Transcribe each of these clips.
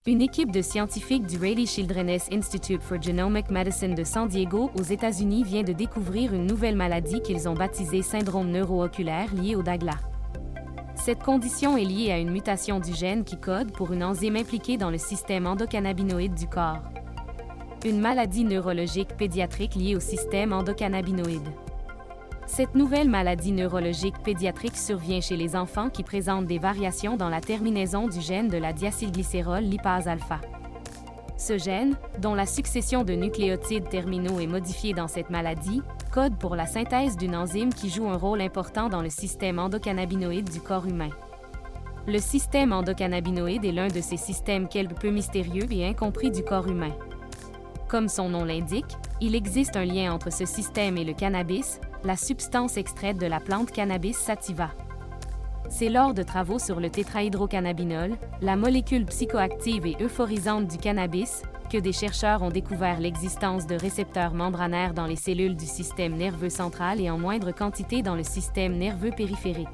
Une équipe de scientifiques du Rady Children's Institute for Genomic Medicine de San Diego aux États-Unis vient de découvrir une nouvelle maladie qu'ils ont baptisée syndrome neuro-oculaire lié au DAGLA. Cette condition est liée à une mutation du gène qui code pour une enzyme impliquée dans le système endocannabinoïde du corps. Une maladie neurologique pédiatrique liée au système endocannabinoïde. Cette nouvelle maladie neurologique pédiatrique survient chez les enfants qui présentent des variations dans la terminaison du gène de la diacylglycérol lipase alpha. Ce gène, dont la succession de nucléotides terminaux est modifiée dans cette maladie, code pour la synthèse d'une enzyme qui joue un rôle important dans le système endocannabinoïde du corps humain. Le système endocannabinoïde est l'un de ces systèmes quelque peu mystérieux et incompris du corps humain. Comme son nom l'indique, il existe un lien entre ce système et le cannabis, la substance extraite de la plante Cannabis sativa. C'est lors de travaux sur le tétrahydrocannabinol, la molécule psychoactive et euphorisante du cannabis, que des chercheurs ont découvert l'existence de récepteurs membranaires dans les cellules du système nerveux central et en moindre quantité dans le système nerveux périphérique.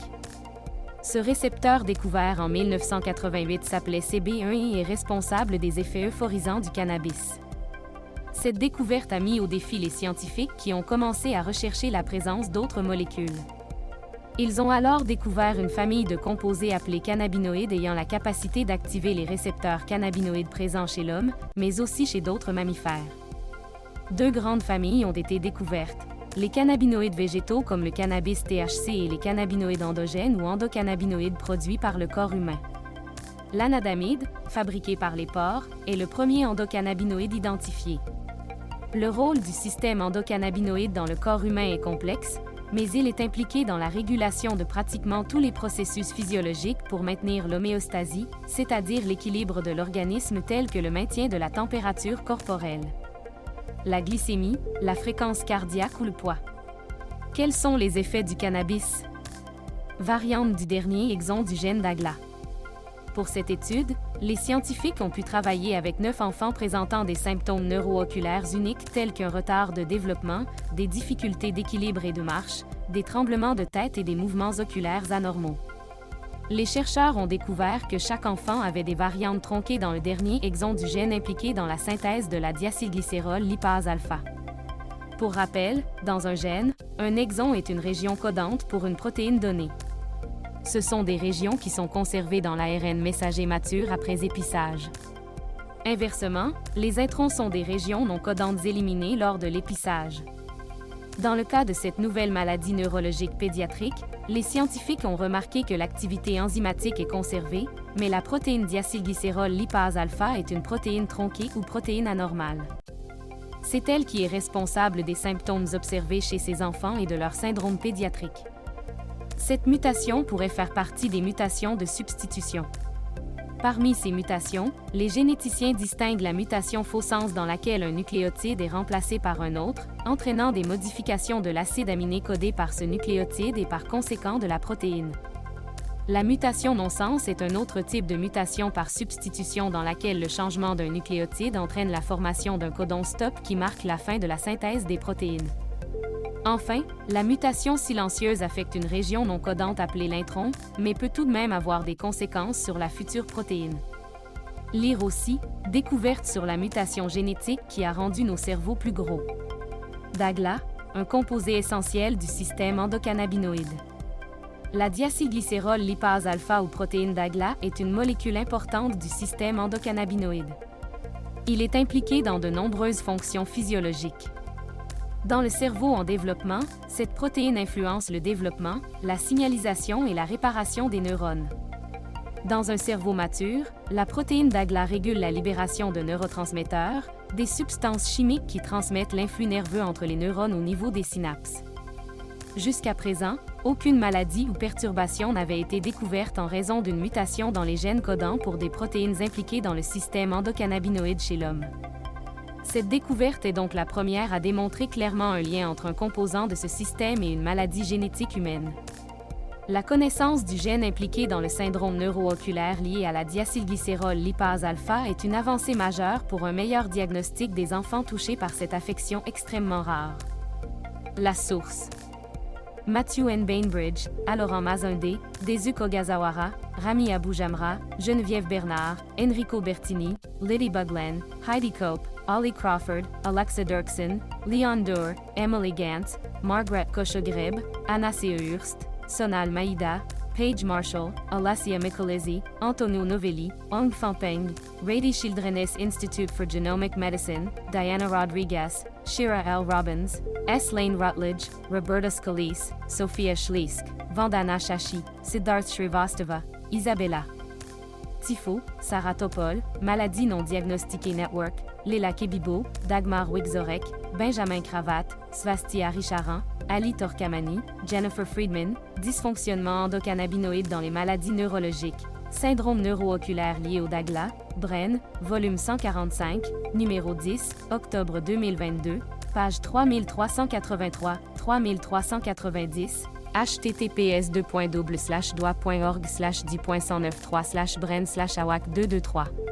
Ce récepteur découvert en 1988 s'appelait CB1 et est responsable des effets euphorisants du cannabis. Cette découverte a mis au défi les scientifiques qui ont commencé à rechercher la présence d'autres molécules. Ils ont alors découvert une famille de composés appelés cannabinoïdes ayant la capacité d'activer les récepteurs cannabinoïdes présents chez l'homme, mais aussi chez d'autres mammifères. Deux grandes familles ont été découvertes, les cannabinoïdes végétaux comme le cannabis THC et les cannabinoïdes endogènes ou endocannabinoïdes produits par le corps humain. L'anadamide, fabriqué par les porcs, est le premier endocannabinoïde identifié. Le rôle du système endocannabinoïde dans le corps humain est complexe, mais il est impliqué dans la régulation de pratiquement tous les processus physiologiques pour maintenir l'homéostasie, c'est-à-dire l'équilibre de l'organisme tel que le maintien de la température corporelle, la glycémie, la fréquence cardiaque ou le poids. Quels sont les effets du cannabis? Variante du dernier exon du gène DAGLA. Pour cette étude, les scientifiques ont pu travailler avec 9 enfants présentant des symptômes neuro-oculaires uniques tels qu'un retard de développement, des difficultés d'équilibre et de marche, des tremblements de tête et des mouvements oculaires anormaux. Les chercheurs ont découvert que chaque enfant avait des variantes tronquées dans le dernier exon du gène impliqué dans la synthèse de la diacylglycérol lipase alpha. Pour rappel, dans un gène, un exon est une région codante pour une protéine donnée. Ce sont des régions qui sont conservées dans l'ARN messager mature après épissage. Inversement, les introns sont des régions non codantes éliminées lors de l'épissage. Dans le cas de cette nouvelle maladie neurologique pédiatrique, les scientifiques ont remarqué que l'activité enzymatique est conservée, mais la protéine diacylglycérol lipase alpha est une protéine tronquée ou protéine anormale. C'est elle qui est responsable des symptômes observés chez ces enfants et de leur syndrome pédiatrique. Cette mutation pourrait faire partie des mutations de substitution. Parmi ces mutations, les généticiens distinguent la mutation faux sens dans laquelle un nucléotide est remplacé par un autre, entraînant des modifications de l'acide aminé codé par ce nucléotide et par conséquent de la protéine. La mutation non-sens est un autre type de mutation par substitution dans laquelle le changement d'un nucléotide entraîne la formation d'un codon stop qui marque la fin de la synthèse des protéines. Enfin, la mutation silencieuse affecte une région non codante appelée l'intron, mais peut tout de même avoir des conséquences sur la future protéine. Lire aussi, découverte sur la mutation génétique qui a rendu nos cerveaux plus gros. DAGLA, un composé essentiel du système endocannabinoïde. La diacylglycérol lipase alpha ou protéine DAGLA est une molécule importante du système endocannabinoïde. Il est impliqué dans de nombreuses fonctions physiologiques. Dans le cerveau en développement, cette protéine influence le développement, la signalisation et la réparation des neurones. Dans un cerveau mature, la protéine DAGLA régule la libération de neurotransmetteurs, des substances chimiques qui transmettent l'influx nerveux entre les neurones au niveau des synapses. Jusqu'à présent, aucune maladie ou perturbation n'avait été découverte en raison d'une mutation dans les gènes codants pour des protéines impliquées dans le système endocannabinoïde chez l'homme. Cette découverte est donc la première à démontrer clairement un lien entre un composant de ce système et une maladie génétique humaine. La connaissance du gène impliqué dans le syndrome neuro-oculaire lié à la diacylglycérol lipase alpha est une avancée majeure pour un meilleur diagnostic des enfants touchés par cette affection extrêmement rare. La source. Matthew N. Bainbridge, Laurent Mazindé, Desuke Ogazawara, Rami Aboujamra, Geneviève Bernard, Enrico Bertini, Liddy Buglen, Heidi Cope, Ollie Crawford, Alexa Dirksen, Leon Dur, Emily Gantz, Margaret Koshogreb, Anna Hurst, Sonal Maïda, Paige Marshall, Alasia Mikolesi, Antonio Novelli, Ong Fanpeng, Rady Children's Institute for Genomic Medicine, Diana Rodriguez, Shira L. Robbins, S. Lane Rutledge, Roberta Scalise, Sophia Schleisk, Vandana Shashi, Siddharth Shrivastava, Isabella Tifo, Sarah Topol, Maladie non diagnostiquée Network, Léla Kebibo, Dagmar Wigzorek, Benjamin Cravate, Svastia Richaran, Ali Torkamani, Jennifer Friedman, dysfonctionnement endocannabinoïde dans les maladies neurologiques, syndrome neuro-oculaire lié au DAGLA, Bren, volume 145, numéro 10, octobre 2022, page 3383, 3390, https://doit.org/10.193/bren/awak223